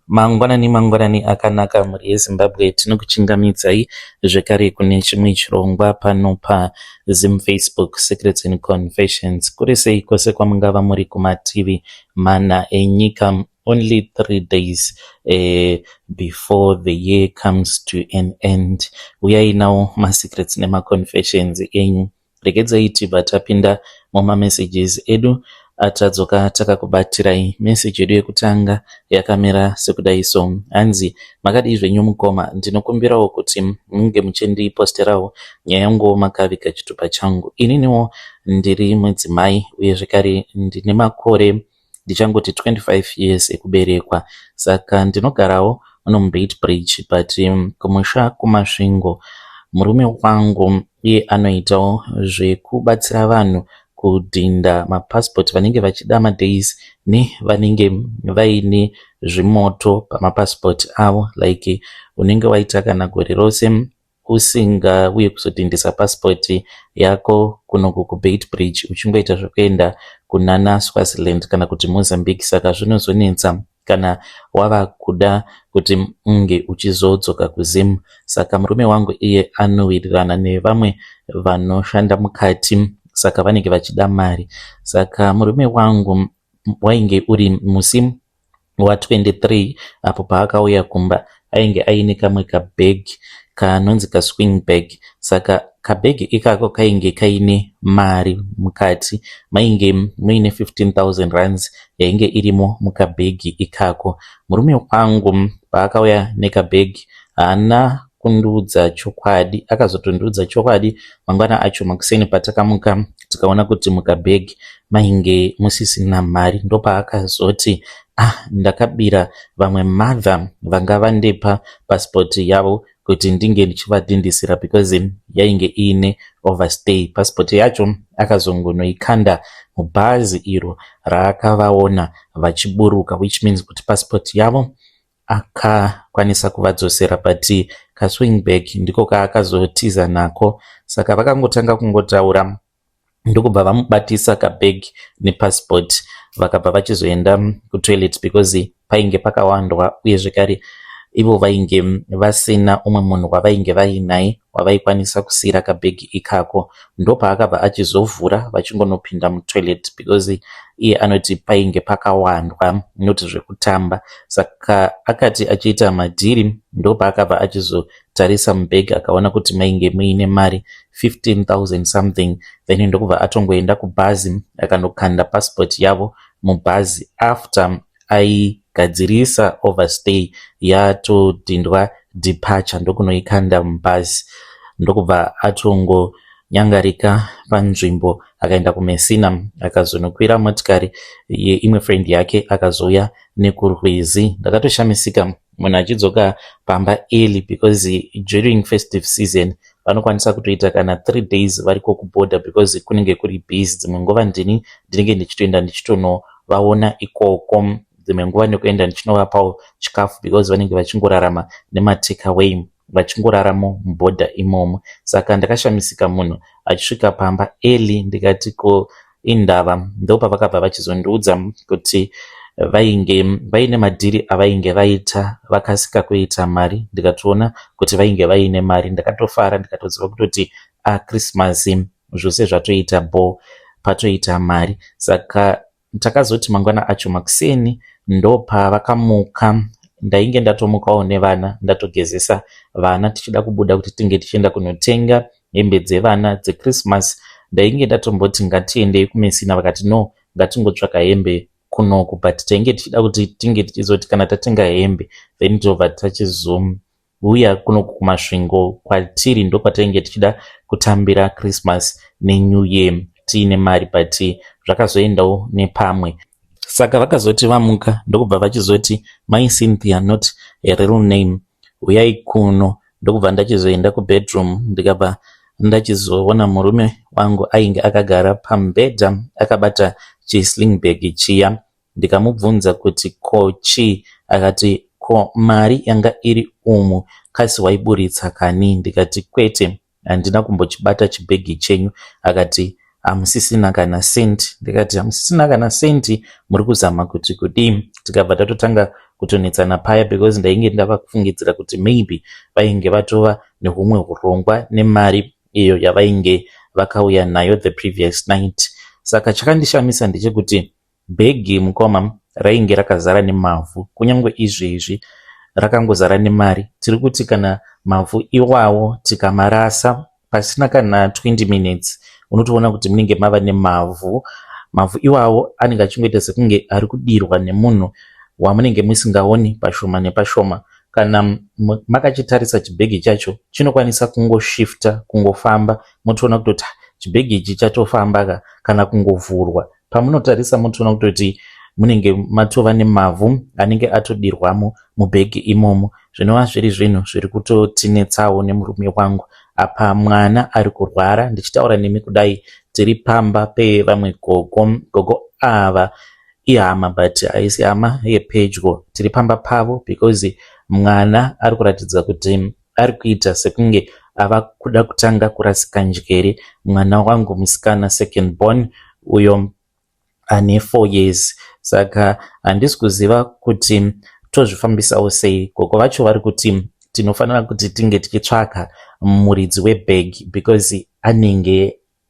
Mangwanani akanaka muri yeZimbabwe, tinokuchingamidzai zvekare kune chimwe chirongwa pano paZim Facebook Secrets and Confessions. Kuri sei kwose kwamungava muri kumativi mana enyika, only 3 days before the year comes to an end. Uyai nawo masecrets nemaconfessions enyu. Regedzai tibva tapinda mumamessages edu atadzoka takakubatirai. Message yedu yekutanga yakamira sekudai so: hanzi makadii zvenyu mukoma, ndinokumbirawo kuti munge muchindiposterawo nyaya yangu makaviga chitupa changu. Ininiwo ndiri mudzimai uye zvekare ndine makore ndichangoti 25 years ekuberekwa, saka ndinogarawo muno muBeitbridge, but kumusha kumasvingo. Murume wangu iye anoitawo zvekubatsira vanhu kudhinda mapassport vanenge vachida madays nevanenge vaine zvimoto pamapassport avo, like unenge waita kana gore rose usingauye kuzodhindisa passport yako kunoku kuBeitbridge uchingoita zvekuenda kunana Swaziland kana kuti Mozambique, saka zvinozonetsa kana wava kuda kuti unge uchizodzoka kuZim. Saka murume wangu iye anowirirana nevamwe vanoshanda mukati, saka vanenge vachida mari. Saka murume wangu wainge uri musi wa23 apo paakauya kumba, ainge aine kamwe kabag kanonzi kaswing bag. Saka kabhegi ikako kainge kaine mari mukati, mainge muine 15,000 rands yainge irimo mukabhegi ikako. Murume wangu paakauya nekabhegi haana kundiudza chokwadi, akazotondiudza chokwadi mangwana acho makuseni patakamuka tikaona kuti mukabhegi mainge musisina mari. Ndopaakazoti ndakabira vamwe mother vanga vandepa passport yavo kuti ndinge ndichivadhindisira because yainge iine overstay. Passport yacho akazongonoikanda mubhazi iro raakavaona vachiburuka, which means kuti passport yavo akakwanisa kuvadzosera, but kaswing bag ndiko kaakazotiza nako. Saka vakangotanga kungotaura ndokubva vamubatisa kabag nepassport, vakabva vachizoenda kutoilet because painge pakawandwa, uye zvekare ivo vainge vasina umwe munhu wavainge vainaye wavaikwanisa kusiyira kabhegi ikako. Ndopaakabva achizovhura vachingonopinda mutoilet because iye anoti painge pakawandwa noti zvekutamba. Saka akati achiita madhiri ndopaakabva achizotarisa mubhegi akaona kuti mainge muine mari 15,000 something, then ndokubva atongoenda kubhazi akandokanda passport yavo mubhazi. After aigadzirisa overstay yatodhindwa departure ndokunoikanda mubhazi, ndokubva atongonyangarika panzvimbo akaenda kuMessina akazonokwira motikari yeimwe friend yake akazouya nekurwizi. Ndakatoshamisika munhu achidzoka pamba early because during festive season vanokwanisa kutoita kana 3 days variko kuborder because kunenge kuri busy. Dzimwe nguva ndinenge ndichitoenda ndichitonovaona ikoko, dzimwe nguva nekuenda ndichinovapawo chikafu because vanenge vachingorarama nematake-away, vachingoraramo muborder imomo. Saka ndakashamisika munhu achisvika pamba early, ndikati ko indava. Ndopavakabva vachizondiudza kuti vainge vaine madhiri avainge vaita vakasika kuita mari. Ndikatoona kuti vainge vaine mari, ndakatofara ndikatoziva kutoti Christmas zvose zvatoita bo patoita mari. Saka takazoti mangwana acho makuseni ndopa vakamuka, ndainge ndatomukawo nevana ndatogezesa vana tichida kubuda kuti tinge tichienda kunotenga hembe dzevana dzeChristmas. Ndainge ndatomboti ngatiendei kuMessina, vakati no, ngatingotsvaka hembe kunoku, but tainge tichida kuti tinge tichizoti kana tatenga hembe then tobva tachizouya kunoku kumasvingo kwatiri ndokwatainge tichida kutambira Christmas neNew Year tiine mari, but zvakazoendawo nepamwe. Saka vakazoti vamuka ndokubva vachizoti my Cynthia, not a real name, uyai kuno. Ndokubva ndachizoenda kubedroom ndikabva ndachizoona murume wangu ainge akagara pamubhedha akabata chisling bag chiya. Ndikamubvunza kuti ko chi, akati ko mari yanga iri umu kasi waiburitsa kani? Ndikati kwete, handina kumbochibata chibhegi chenyu. Akati hamusisina kana senti. Ndikati hamusisina kana senti, muri kuzama kuti kudii? Tikabva tatotanga kutonetsana paya because ndainge ndava kufungidzira kuti maybe vainge vatova nehumwe urongwa nemari iyo yavainge vakauya nayo the previous night. Saka chakandishamisa ndechekuti bhegi mukoma rainge rakazara nemavhu, kunyange izvezvi rakangozara nemari. Tiri kuti kana mavhu iwawo tikamarasa pasina kana 20 minutes unotoona kuti munenge mava nemavhu. Mavhu iwawo anenge achingoita sekunge ari kudirwa nemunhu wamunenge musingaoni pashoma nepashoma. Kana makachitarisa chibhegi chacho chinokwanisa kungoshifta, kungofamba, mutoona kutoti chibhegi ichi chatofamba kana kungovhurwa. Pamunotarisa mutoona kutoti munenge matova nemavhu anenge atodirwamo mubhegi imomo. Zvinova zviri zvinhu zviri kutotinetsawo nemurume wangu. Apa mwana ari kurwara, ndichitaura nemi kudai tiri pamba pevamwe gogo ava ihama but haisi hama yepedyo, tiri pamba pavo because mwana ari kuratidza kuti ari kuita sekunge ava kuda kutanga kurasika njere. Mwana wangu musikana second born uyo ane 4 years. Saka handisi kuziva kuti tozvifambisawo sei. Gogo vacho vari kuti tinofanira kuti tinge tichitsvaka muridzi webhegi because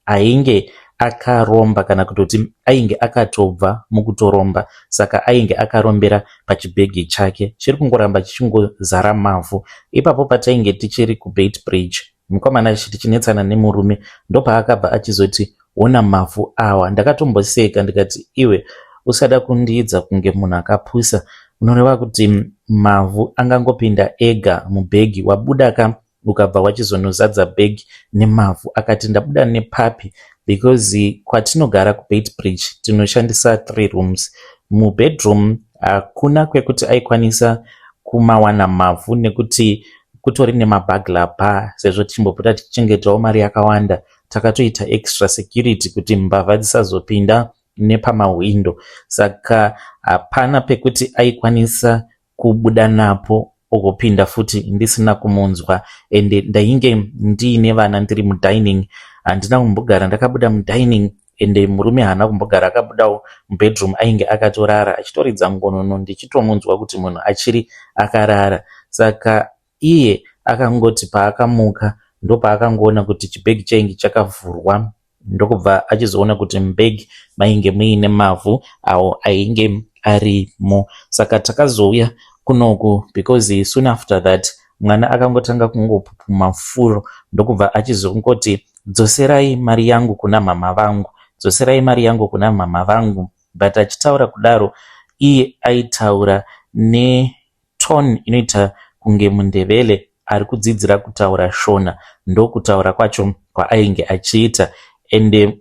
ainge akaromba kana kutoti ainge akatobva mukutoromba. Saka ainge akarombera pachibhegi chake chiri kungoramba chichingozara mavhu. Ipapo patainge tichiri kuBait Bridge, mukomana tichinetsana nemurume ndopaakabva achizoti ona mavhu awa. Ndakatomboseka ndikati iwe usada kundiidza kunge munhu akapusa. Unoreva kuti mavhu angangopinda ega mubhegi, wabuda ukabva wachizonozadza bhegi nemavhu. Akati ndabuda nepapi because kwatinogara kuBait Bridge tinoshandisa 3 rooms. Mubedroom hakuna kwekuti aikwanisa kumawana mavhu nekuti kutori nemabagla pa, sezvo tichimbopota tichichengetawo mari yakawanda. Takatoita extra security kuti mbavha dzisazopinda nepamawindo. Saka hapana pekuti aikwanisa kubuda napo ogopinda futi ndisina kumunzwa. Ende ndainge ndiine vana ndiri mudining, handina kumbogara ndakabuda mudining. Ende murume haana kumbogara akabudawo mubedroom, ainge akatorara achitoridza ngonono ndichitomunzwa kuti munhu achiri akarara. Saka iye akangoti paakamuka ndopaakangoona kuti chibhegi chainge chakavhurwa, ndokubva achizoona kuti mubhegi mainge muine mavhu awo ainge arimo. Saka takazouya kunoku because soon after that mwana akangotanga kungopupuma furo, ndokubva achizongoti dzoserai mari yangu kuna mama vangu, dzoserai mari yangu kuna mama vangu. But achitaura kudaro iye aitaura netone inoita kunge mundevele ari kudzidzira kutaura shona, ndokutaura kwacho kwaainge achiita. Ende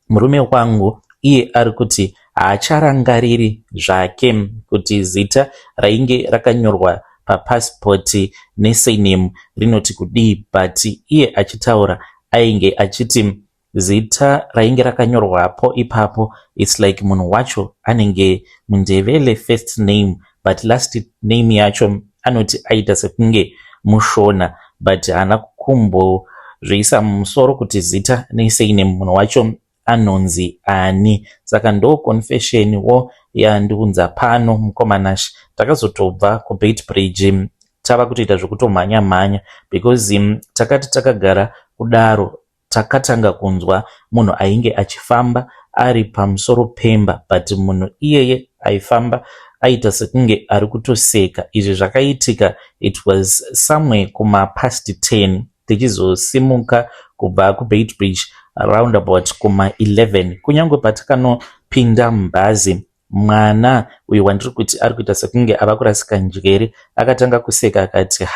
murume wangu iye ari kuti haacharangariri zvake kuti zita rainge rakanyorwa papasipoti nesurname rinoti kudii, but iye achitaura ainge achiti zita rainge rakanyorwapo ipapo it's like munhu wacho anenge mundevele first name but last name yacho anoti aita sekunge mushona, but haana kumbozviisa mumusoro kuti zita nesurname munhu wacho anonzi ani. Saka ndo confession wo yandiunza pano mukomanashi. Takazotobva kuBait Bridge tava kutoita zvokutomhanya mhanya because takati takagara kudaro takatanga kunzwa munhu ainge achifamba ari pamusoro pemba, but munhu iyeye aifamba aita sekunge ari kutoseka. Izvi zvakaitika it was somewhere kuma past 10 tichizosimuka kubva kuBait Bridge around about kuma 11. Kunyange patakanopinda mubhazi, mwana uyu wandiri kuti ari kuita sekunge ava kurasika njere akatanga kuseka akati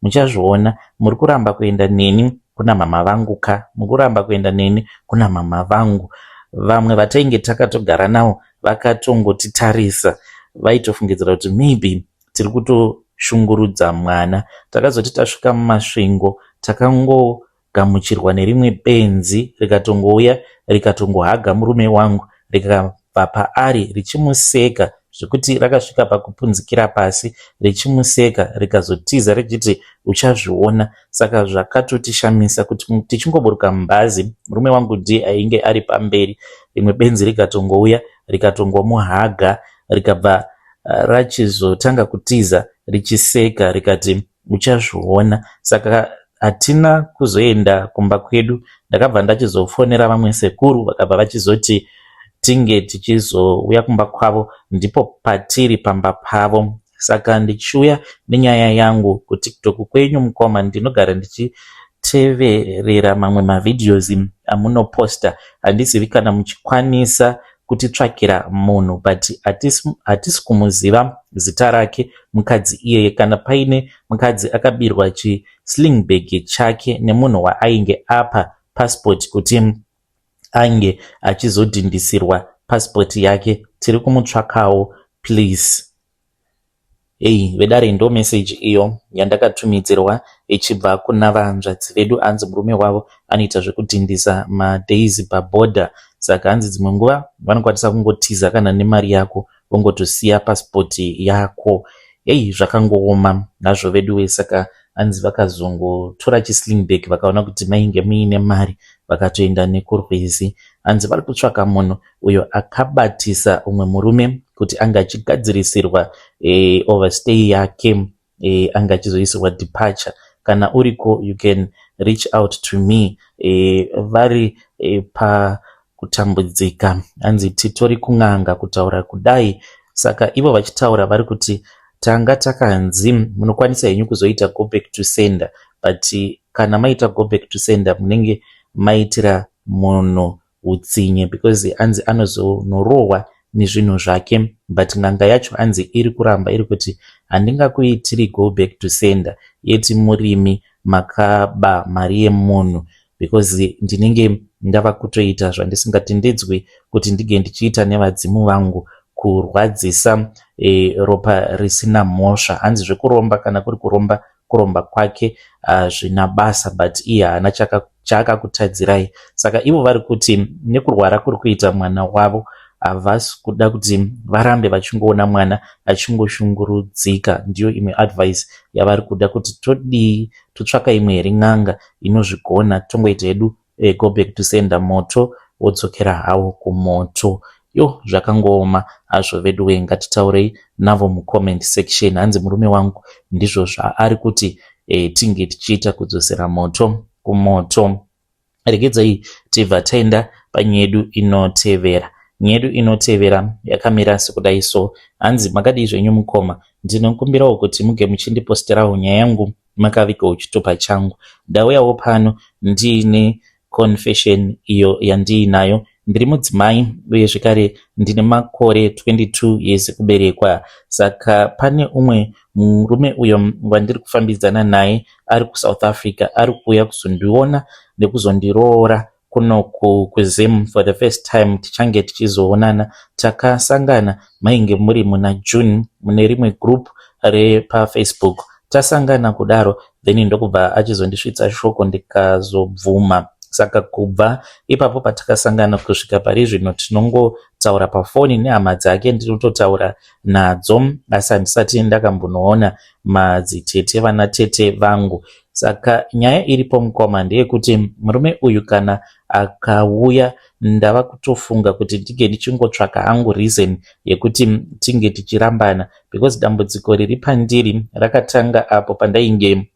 muchazviona, muri kuramba kuenda neni kuna mama vangu muri kuramba kuenda neni kuna mama vangu. Vamwe vatainge takatogara navo vakatongotitarisa, vaitofungidzira kuti maybe tiri kutoshungurudza mwana. Takazoti tasvika mumasvingo takangogamuchirwa nerimwe benzi rikatongouya rikatongohaga murume wangu rikabva paari richimuseka zvekuti rakasvika pakupunzikira pasi richimuseka rikazotiza richiti uchazviona. Saka zvakatotishamisa kuti tichingoburuka mubhazi murume wangu ndiye ainge ari pamberi, rimwe benzi rikatongouya rikatongomuhaga rikabva rachizotanga kutiza richiseka rikati uchazviona. Saka hatina kuzoenda kumba kwedu. Ndakabva ndachizofonera vamwe sekuru vakabva vachizoti tinge tichizouya kumba kwavo, ndipo patiri pamba pavo. Saka ndichiuya nenyaya yangu kuTiktok kwenyu mukoma, ndinogara ndichiteverera mamwe mavidhios amunoposta. Handizivi kana muchikwanisa kutitsvakira munhu, but hatisi kumuziva zita rake mukadzi iyeye. Kana paine mukadzi akabirwa chislingbag chake nemunhu waainge apa passport kuti ainge achizodhindisirwa passport yake, tiri kumutsvakawo please. Vedare ndo message iyo yandakatumidzirwa ichibva kuna vanzvadzi vedu. Hanzi murume wavo anoita zvekudhindisa madays pabhodha, saka hanzi dzimwe nguva vanokwanisa kungotiza kana nemari yako vongotosiya passport yako. Zvakangooma nazvo vedu. Saka hanzi vakazongotora chislingbag vakaona kuti mainge muine mari vakatoenda nekurwizi. Hanzi vari kutsvaka munhu uyo akabatisa umwe murume kuti anga achigadzirisirwa overstay yake, anga achizoisirwa departure. Kana uriko you can reach out to me. Vari pakutambudzika, hanzi titori kun'anga kutaura kudai. Saka ivo vachitaura vari kuti tanga takanzi munokwanisa henyu kuzoita go back to sender, but kana maita go back to sender munenge maitira munhu utsinye, because hanzi anozonorohwa nezvinhu zvake. But n'anga yacho hanzi iri kuramba iri kuti handingakuitiri go back to sender, yeti murimi makaba mari yemunhu, because ndinenge ndava kutoita zvandisingatendedzwi kuti ndige ndichiita nevadzimu vangu, kurwadzisa ropa risina mhosva. Hanzi zvekuromba, kana kuri kuromba kwake zvina basa, but iye haana chaakakutadzirai. Saka ivo vari kuti nekurwara kuri kuita mwana wavo havasi kuda kuti varambe vachingoona mwana achingoshungurudzika. Ndiyo imwe advice yavari kuda kuti todii, totsvaka imwe here n'anga inozvigona, tongoita hedu go back to sender, moto wodzokera hawo kumoto. Zvakangooma hazvo vedu. Ngatitaurei navo mucomment section. Hanzi murume wangu ndizvo zvaari kuti tinge tichiita, kudzosera moto kumoto. Regedzai tibva taenda panyedu inotevera. Nyedu inotevera yakamira sekudai so. Hanzi makadii zvenyu mukoma, ndinokumbirawo kuti muge muchindiposterawo nyaya yangu makavigawo chitupa changu. Ndauyawo pano ndiine confession iyo yandiinayo. Ndiri mudzimai uye zvekare ndine makore 22 years kuberekwa. Saka pane umwe murume uyo wandiri kufambidzana naye ari kuSouth Africa, ari kuuya kuzondiona nekuzondiroora kuno kuZim for the first time. Tichange tichizoonana. Takasangana mainge muri muna June mune rimwe group repafacebook. Tasangana kudaro, then ndokubva achizondisvitsa shoko ndikazobvuma. Saka kubva ipapo patakasangana kusvika pari zvino tinongotaura pafoni nehama dzake, ndinototaura nadzo, asi handisati ndakambonoona madzitete vanatete vangu. Saka nyaya iripo mukoma ndeyekuti murume uyu kana akauya, ndava kutofunga kuti ndige ndichingotsvaka hangu reason yekuti tinge tichirambana, because dambudziko riri pandiri rakatanga apo pandainge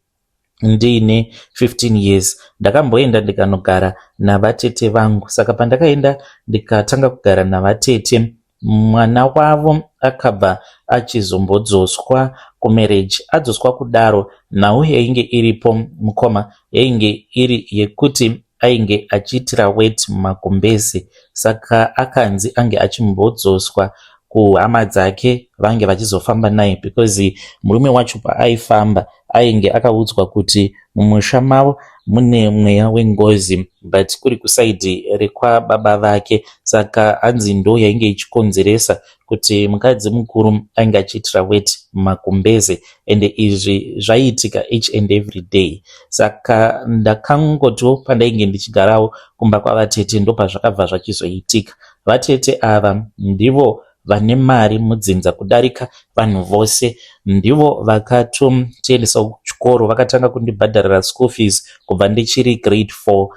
ndiine 15 years. Ndakamboenda ndikanogara navatete vangu. Saka pandakaenda ndikatanga kugara navatete, mwana wavo akabva achizombodzoswa kumarriage. Adzoswa kudaro, nhau yainge iripo mukoma yainge iri yekuti ainge achiitira wet mumagumbezi. Saka akanzi ange achimbodzoswa kuhama dzake vange vachizofamba naye, because murume wacho paaifamba ainge akaudzwa kuti mumusha mavo mune mweya wengozi, but kuri kusaidhi rekwababa vake. Saka hanzi ndo yainge ichikonzeresa kuti mukadzi mukuru ainge achiitira wet mumagumbeze, ende izvi zvaiitika each and every day. Saka ndakangoto pandainge ndichigarawo kumba kwavatete ndo pazvakabva zvachizoitika. Vatete ava ndivo vane mari mudzinza kudarika vanhu vose. Ndivo vakatotiendesa kuchikoro, vakatanga kundibhadharira school fees kubva ndichiri grade 4.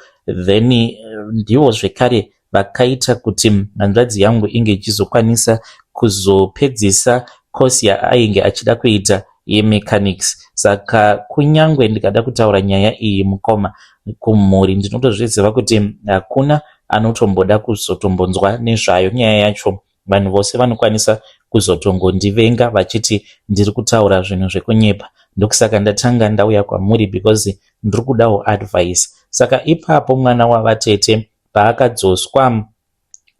Then ndivo zvekare vakaita kuti hanzvadzi yangu inge ichizokwanisa kuzopedzisa course ainge achida kuita yemechanics. Saka kunyangwe ndikada kutaura nyaya iyi mukoma kumhuri ndinotozviziva kuti hakuna anotomboda kuzotombonzwa nezvayo nyaya yacho. Vanhu vose vanokwanisa kuzotongondivenga vachiti ndiri kutaura zvinhu zvekunyepa. Ndokusaka ndatanga ndauya kwamuri because ndiri kudawo advice. Saka ipapo mwana wavatete paakadzoswa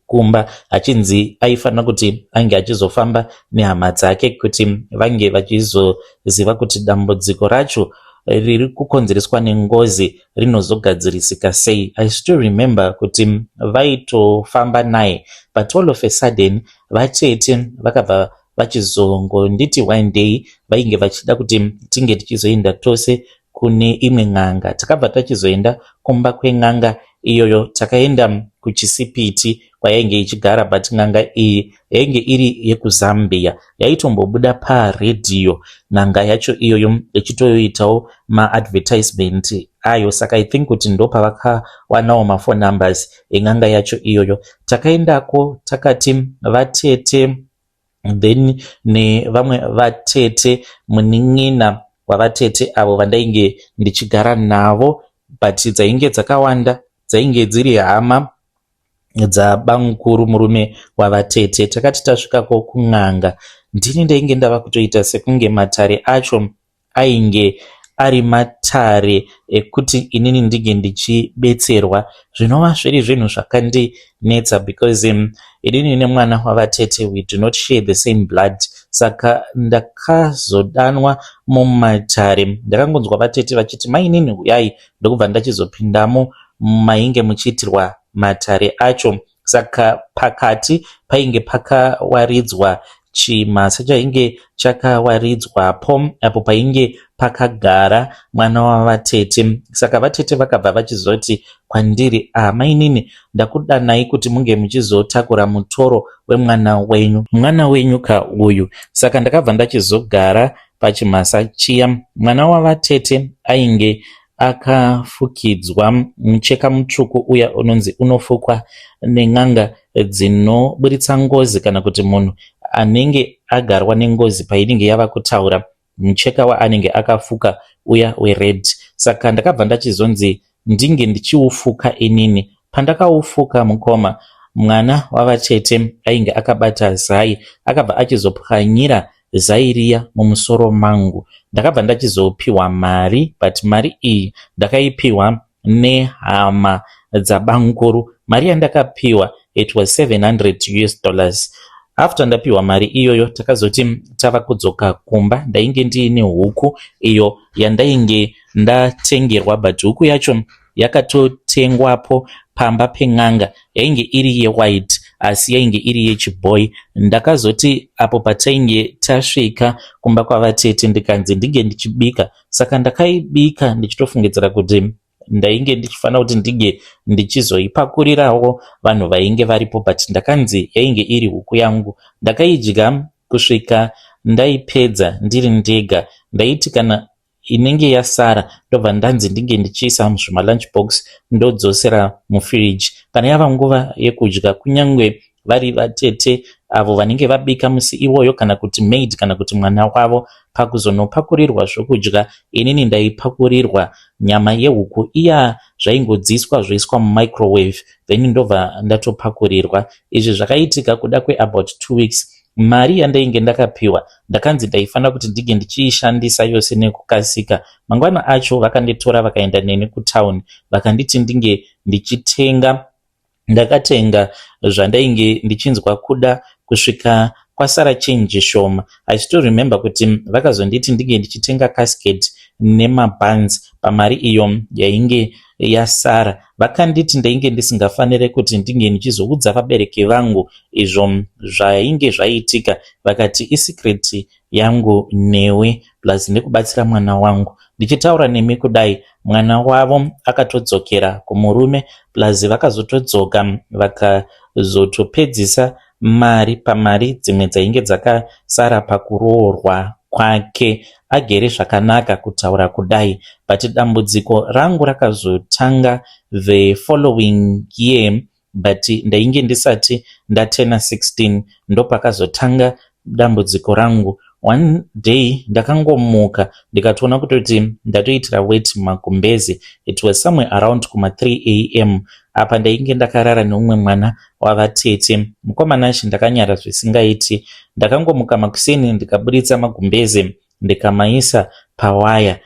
kumba achinzi aifanira kuti ange achizofamba nehama dzake kuti vange vachizoziva kuti dambudziko racho riri kukonzereswa nengozi rinozogadzirisika sei. I still remember kuti vaitofamba naye, but all of a sudden vatete vakabva vachizongonditi one day vainge vachida kuti tinge tichizoenda tose kune imwe n'anga. Takabva tachizoenda kumba kwen'anga iyoyo, takaenda kuchisipiti kwayainge ichigara, but n'anga iyi yainge iri yekuzambia. Yaitombobuda paredhiyo n'anga yacho iyoyo ichitoitawo maadvertisement ayo. Saka I think kuti ndo pavakawanawo mafone numbers en'anga yacho iyoyo. Takaendako takati vatete then nevamwe vatete munin'ina wavatete avo vandainge ndichigara navo, but dzainge dzakawanda, dzainge dziri hama dzabamukuru murume wavatete. Takati tasvikako kun'anga, ndini ndainge ndava kutoita sekunge matare acho ainge ari matare ekuti inini ndinge ndichibetserwa, zvinova zviri zvinhu zvakandinetsa because inini nemwana wavatete we do not share the same blood. Saka ndakazodanwa mumatare, ndakangonzwa vatete vachiti mainini uyai, ndokubva ndachizopindamo mainge muchiitirwa matare acho. Saka pakati painge pakawaridzwa chimhasa chainge chakawaridzwapo apo painge pakagara mwana wavatete. Saka vatete vakabva vachizoti kwandiri, mainini ndakudanai kuti munge muchizotakura mutoro wemwana wenyu, mwana wenyu kauyu. Saka ndakabva ndachizogara pachimhasa chiya. Mwana wavatete ainge akafukidzwa mucheka mutsvuku uya unonzi unofukwa nen'anga dzinoburitsa ngozi kana kuti munhu anenge agarwa nengozi painenge yava kutaura, mucheka waanenge akafuka uya wered. Saka ndakabva ndachizonzi ndinge ndichiufuka inini. Pandakaufuka mukoma, mwana wavatete ainge akabata zai, akabva achizopwanyira zai riya mumusoro mangu. Ndakabva ndachizopiwa mari, but mari iyi ndakaipiwa nehama dzabamukuru. Mari yandakapiwa it was $700. After ndapiwa mari iyoyo takazoti tava kudzoka kumba. Ndainge ndiine huku iyo yandainge ndatengerwa, but huku yacho yakatotengwapo pamba pen'anga. Yainge iri yewhite asi yainge iri yechiboy. Ndakazoti apo patainge tasvika kumba kwavatete ndikanzi ndinge ndichibika. Saka ndakaibika ndichitofungidzira kuti ndainge ndichifanira kuti ndige ndichizoipakurirawo vanhu vainge varipo, but ndakanzi yainge iri huku yangu. Ndakaidya kusvika ndaipedza ndiri ndega. Ndaiti kana inenge yasara ndobva ndanzi ndinge ndichiisa muzvima lunchbox ndodzosera mufiriji. Kana yava nguva yekudya, kunyange vari vatete avo vanenge vabika musi iwoyo kana kuti maid kana kuti mwana wavo, pakuzonopakurirwa zvokudya, inini ndaipakurirwa nyama yehuku iya zvaingodziiswa zvoiswa mumicrowave, then ndobva ndatopakurirwa. Izvi zvakaitika kuda kweabout 2 weeks. Mari yandainge ndakapiwa ndakanzi ndaifanira kuti ndige ndichiishandisa yose nekukasika. Mangwana acho vakanditora vakaenda neni kutauni vakanditi ndinge ndichitenga. Ndakatenga zvandainge ndichinzwa kuda kusvika kwasara change shoma. I still remember kuti vakazonditi ndinge ndichitenga casket nemabuns pamari iyo yainge yasara. Vakanditi ndainge ndisingafanire kuti ndinge ndichizoudza vabereki vangu izvo zvainge zvaitika. Vakati isecret yangu newe plus nekubatsira mwana wangu. Ndichitaura nemi kudai, mwana wavo akatodzokera kumurume plus vakazotodzoka vakazotopedzisa mari pamari dzimwe dzainge dzakasara pakuroorwa kwake. Agere zvakanaka kutaura kudai, but dambudziko rangu rakazotanga the following year, but ndainge ndisati ndatena 16 ndo pakazotanga dambudziko rangu. One day ndakangomuka ndikatoona kutoti ndatoitira weight mumagumbezi. It was somewhere around kuma 3 am apa ndainge ndakarara neumwe mwana wavatete. Mukomana acho ndakanyara zvisingaiti. Ndakangomuka makuseni ndikaburitsa magumbezi ndikamaisa pawaya.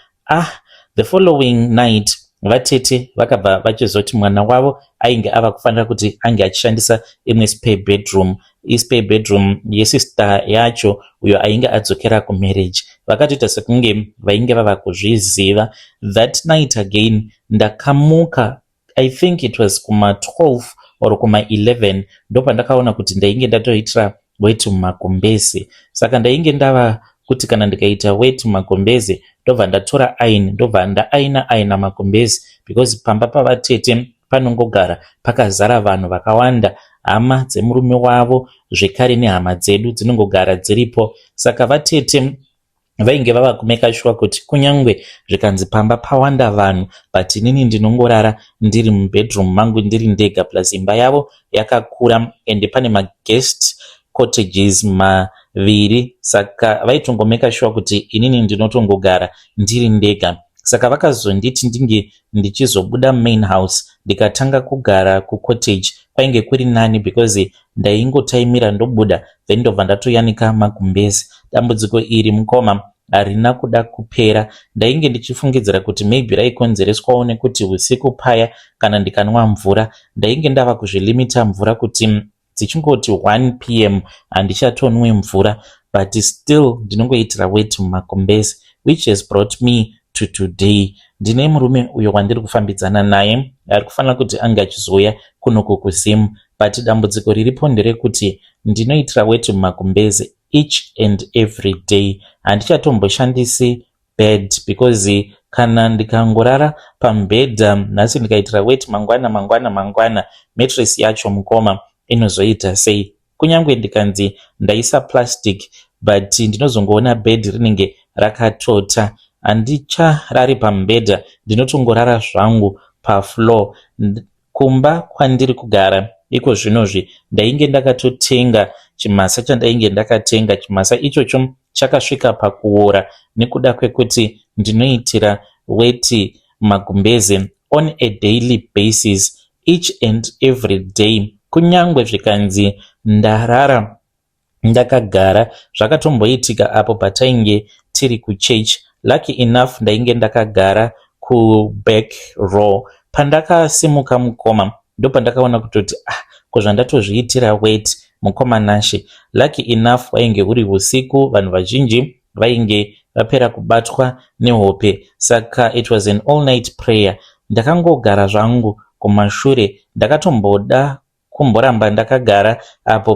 The following night vatete vakabva vachizoti mwana wavo ainge ava kufanira kuti ange achishandisa imwe spare bedroom. Spare bedroom yesister yacho uyo ainge adzokera kumarriage. Vakatoita sekunge vainge vava kuzviziva. That night again ndakamuka, I think it was kuma 12 or kuma 11 ndopandakaona kuti ndainge ndatoitira weight mumagumbezi. Saka ndainge ndava kuti kana ndikaita weight mumagumbezi ndobva ndatora aini ndobva ndaina magumbezi, because pamba pavatete panongogara pakazara vanhu vakawanda, hama dzemurume wavo zvekare nehama dzedu dzinongogara dziripo. Saka vatete vainge vava kumeka sure kuti kunyange zvikanzi pamba pawanda vanhu, but inini ndinongorara ndiri mubedroom mangu ndiri ndega, plus imba yavo yakakura and pane maguest cottages maviri. Saka vaitongomeka sure kuti inini ndinotongogara ndiri ndega. Saka vakazonditi ndinge ndichizobuda main house ndikatanga kugara kucottage kwainge kuri nani, because ndaingotaimira ndobuda then ndobva ndatoyanika magumbezi. Dambudziko iri mukoma harina kuda kupera. Ndainge ndichifungidzira kuti maybe raikonzereswawo nekuti usiku paya kana ndikanwa mvura ndainge ndava kuzvilimita mvura kuti dzichingoti 1 pm handichatonwe mvura, but still ndinongoitira weight mumagumbezi, which has brought me to today. Ndine murume uyo wandiri kufambidzana naye ari kufanira kuti ange achizouya kunoku kuzimu, but dambudziko riripo nderekuti ndinoitira weight mumagumbezi each and every day. Handichatomboshandisi bed, because kana ndikangorara pamubhedha nhasi ndikaitira weight mangwana mattress yacho mukoma inozoita sei? Kunyange ndikanzi ndaisa plastic, but ndinozongoona bed rinenge rakatota. Handicharari pamubhedha, ndinotongorara zvangu pafloor. Kumba kwandiri kugara iko zvinozvi ndainge ndakatotenga chimasa chandainge ndakatenga. Chimasa ichocho chakasvika pakuora nekuda kwekuti ndinoitira weight magumbezi on a daily basis, each and every day. Kunyange zvikanzi ndarara ndakagara, zvakatomboitika apo patainge tiri kuchurch. Lucky enough ndainge ndakagara kuback row. Pandakasimuka mukoma ndopandakaona kutoti kozvandatozviitira weight mukoma nashe. Lucky enough wainge uri usiku, vanhu vazhinji vainge vapera kubatwa nehope. Saka it was an all night prayer. Ndakangogara zvangu kumashure. Ndakatomboda kumboramba ndakagara apo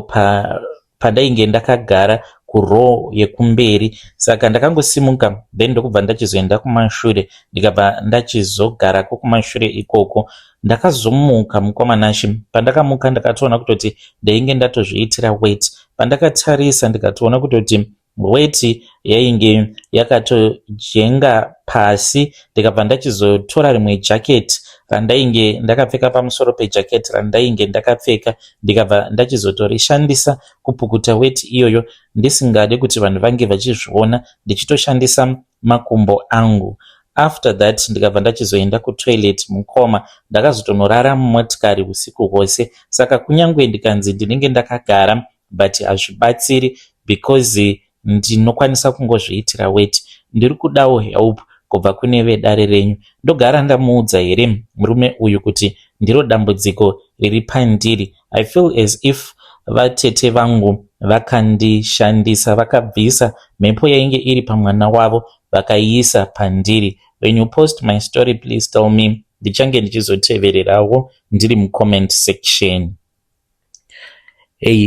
pandainge ndakagara kurow yekumberi. Saka ndakangosimuka then ndokubva ndachizoenda kumashure, ndikabva ndachizogarako kumashure ikoko. Ndakazomuka mukomanashi. Pandakamuka ndakatoona kutoti ndainge ndatozviitira weight. Pandakatarisa ndikatoona kutoti weight yainge yakatojenga pasi. Ndikabva ndachizotora rimwe jacket randainge ndakapfeka pamusoro pejacket randainge ndakapfeka, ndikabva ndachizotorishandisa kupukuta weight iyoyo ndisingade kuti vanhu vange vachizviona, ndichitoshandisa makumbo angu. After that ndikabva ndachizoenda kutoilet mukoma. Ndakazotonorara mumotikari usiku hwose. Saka kunyange ndikanzi ndinenge ndakagara, but hazvibatsiri, because ndinokwanisa kungozviitira weight. Ndiri kudawo help kubva kune vedare renyu. Ndogara ndamuudza here murume uyu kuti ndiro dambudziko riri pandiri. I feel as if vatete vangu vakandishandisa, vakabvisa mhepo yainge iri pamwana wavo vakaiisa pandiri. When you post my story, please tell me. Ndichange ndichizotevererawo ndiri mucomment section.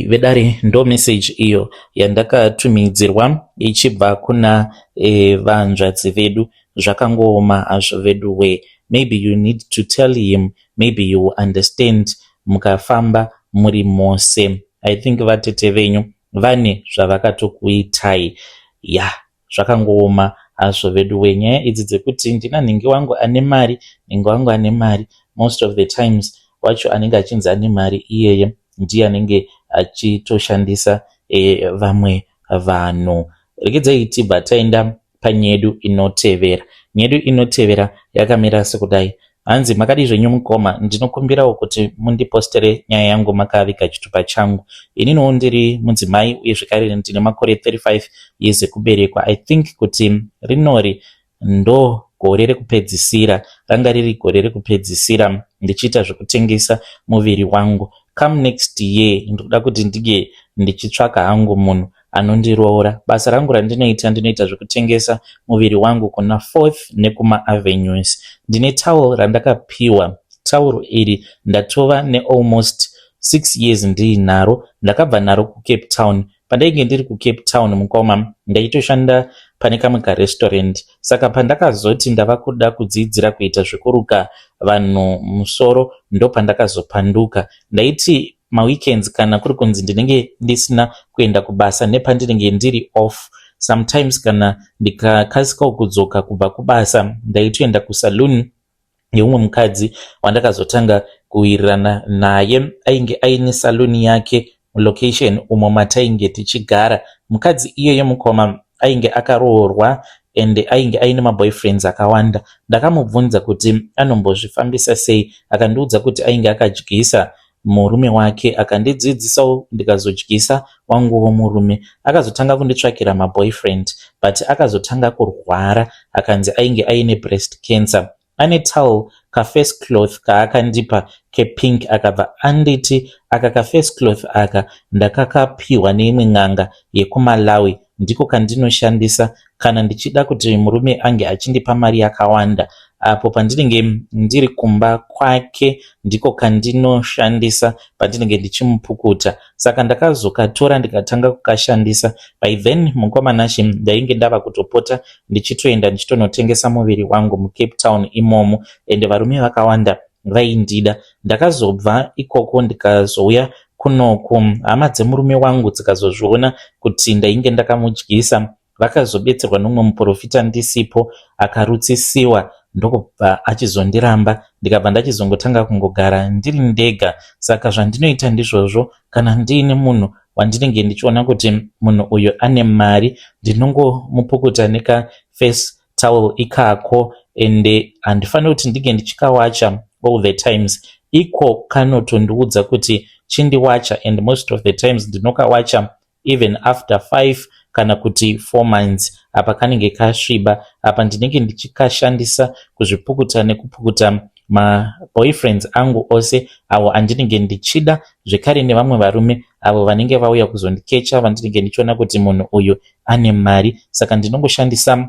Vedare ndo message iyo yandakatumidzirwa ichibva kuna vanzvadzi vedu. Zvakangooma hazvo vedu we. Maybe you need to tell him, maybe you understand mukafamba muri mose. I think vatete venyu vane zvavakatokuitai. Zvakangooma hazvo vedu we. Nyaya idzi dzekuti ndina nhingi wangu ane mari, most of the times wacho anenge achinzi ane mari iyeye ndiye anenge achitoshandisa vamwe vanhu. Regedzai tibva taenda panyedu inotevera. Nyedu inotevera yakamira sekudai. Hanzi makadi zvenyu mukoma, ndinokumbirawo kuti mundipostere nyaya yangu makaviga chitupa changu. Ininiwo ndiri mudzimai uye zvekare ndine makore 35 years ekuberekwa. I think kuti rinori ndo gore rekupedzisira, ranga riri gore rekupedzisira ndichiita zvekutengesa muviri wangu. Come next year ndinoda kuti ndige ndichitsvaka hangu munhu anondiroora. Basa rangu ndinoita zvekutengesa muviri wangu kuna 4th nekuma Avenues. Ndine towel randakapiwa. Towel iri ndatova almost 6 years ndinaro. Ndakabva naro kuCape Town. Pandainge ndiri kuCape Town mukoma, ndaitoshanda pane kamwe karestaurant. Saka pandakazoti ndava kuda kudzidzira kuita zvekuruka vanhu musoro, ndo pandakazopanduka. Ndaiti maweekends kana kuri kunzi ndinenge ndisina kuenda kubasa nepandinenge ndiri off, sometimes kana ndikakasika kudzoka kubva kubasa, ndaitoenda kusaloon yeumwe mukadzi wandakazotanga kuwirirana naye. Ainge aine saloon yake location umo matainge tichigara. Mukadzi iyeyo mukoma ainge akaroorwa ende ainge aine maboyfriends akawanda. Ndakamubvunza kuti anombozvifambisa sei, akandiudza kuti ainge akadyisa murume wake, akandidzidzisawo ndikazodyisa wanguwo murume. Akazotanga kunditsvakira maboyfriend, but akazotanga kurwara, akanzi ainge aine breast cancer. Ane towel kaface cloth kaakandipa kepink, akabva anditi aka kaface cloth aka ndakakapiwa neimwe n'anga yekuMalawi, ndiko kandinoshandisa kana ndichida kuti murume ange achindipa mari yakawanda. Apo pandinenge ndiri kumba kwake ndiko kandinoshandisa pandinenge ndichimupukuta. Saka ndakazokatora ndikatanga kukashandisa. By then mukomanashi ndainge ndava kutopota ndichitoenda ndichitonotengesa muviri wangu muCape Town imomo, ende varume vakawanda vaindida. Ndakazobva ikoko ndikazouya kunoku, hama dzemurume wangu dzikazozviona kuti ndainge ndakamudyisa, vakazobetserwa nomumwe muprofita ndisipo, akarutsisiwa, ndokubva achizondiramba. Ndikabva ndachizongotanga kungogara ndiri ndega. Saka zvandinoita ndizvozvo, kana ndiine munhu wandinenge ndichiona kuti munhu uyu ane mari, ndinongomupukuta neka face towel ikako, ende handifaniri kuti ndige ndichikawacha all the times. Iko kanotondiudza kuti chindiwacha, and most of the times ndinokawacha even after 5 kana kuti 4 months. Apa kanenge kasviba. Apa ndinenge ndichikashandisa kuzvipukuta nekupukuta maboyfriends angu ose avo andinenge ndichida, zvekare nevamwe varume avo vanenge vauya kuzondikecha, vandinenge ndichiona kuti munhu uyu ane mari. Saka ndinongoshandisa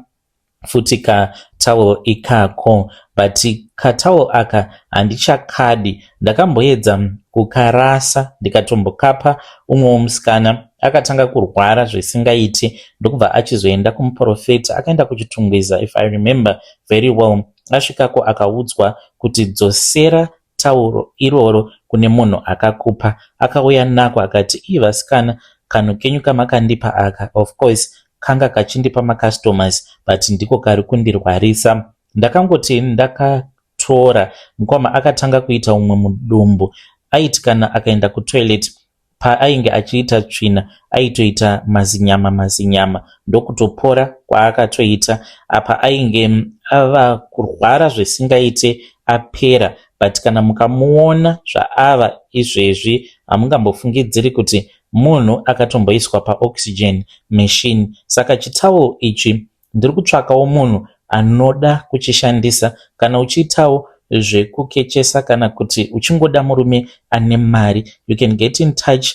futi katowel ikako, but katowel aka handichakadi. Ndakamboedza kukarasa ndikatombokapa umwewo musikana, akatanga kurwara zvisingaiti, ndokubva achizoenda kumuprofita, akaenda kuchitungwiza if I remember very well. Asvikako akaudzwa kuti dzosera tauro iroro kune munhu akakupa. Akauya nako akati, vasikana, kanhu kenyu kamakandipa aka, of course kanga kachindipa macustomers, but ndiko kari kundirwarisa. Ndakangoti ndakatora, mukoma akatanga kuita umwe mudumbu. Aiti kana akaenda kutoilet, paainge achiita tsvina aitoita mazinyama, ndokutopora kwaakatoita. Apa ainge ava kurwara zvisingaite apera, but kana mukamuona zvaava izvezvi hamungambofungidziri kuti munhu akatomboiswa paoxygen machine. Saka chitowel ichi ndiri kutsvakawo munhu anoda kuchishandisa kana uchiitawo zvekukechesa, kana kuti uchingoda murume ane mari. You can get in touch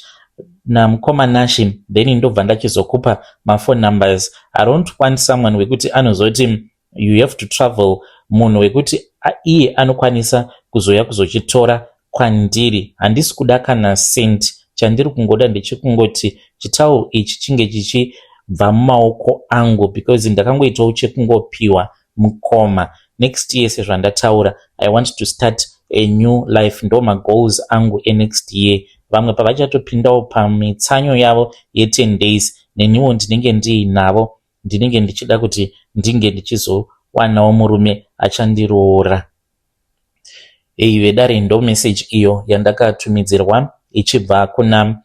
namukomanashi, then ndobva ndachizokupa mafone numbers. I don't want someone wekuti anozoti you have to travel, munhu wekuti iye anokwanisa kuzoya kuzochitora kwandiri. Handisi kuda kana senti, chandiri kungoda ndechekungoti chitowel ichi chinge chichibva mumaoko angu, because ndakangoitawo chekungopiwa mukoma. Next year sezvandataura, I want to start a new life. Ndo magoals angu next year. Vamwe pavachatopindawo pamitsanyo yavo ye10 days, neniwo ndinenge ndiinavo, ndinenge ndichida kuti ndinge ndichizowanawo murume achandiroora. Vedare ndo message iyo yandakatumidzirwa ichibva kuna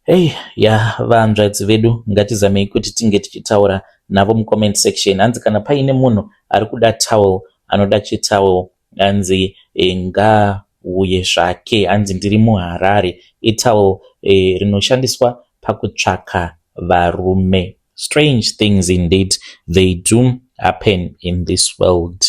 Hey, ya vahanzvadzi vedu ngatizamei kuti tinge tichitaura navo mucomment section. Hanzi kana paine munhu ari kuda towel, anoda chitowel, hanzi ngauye zvake. Hanzi ndiri muHarare. Itowel rinoshandiswa pakutsvaka varume. Strange things indeed they do happen in this world.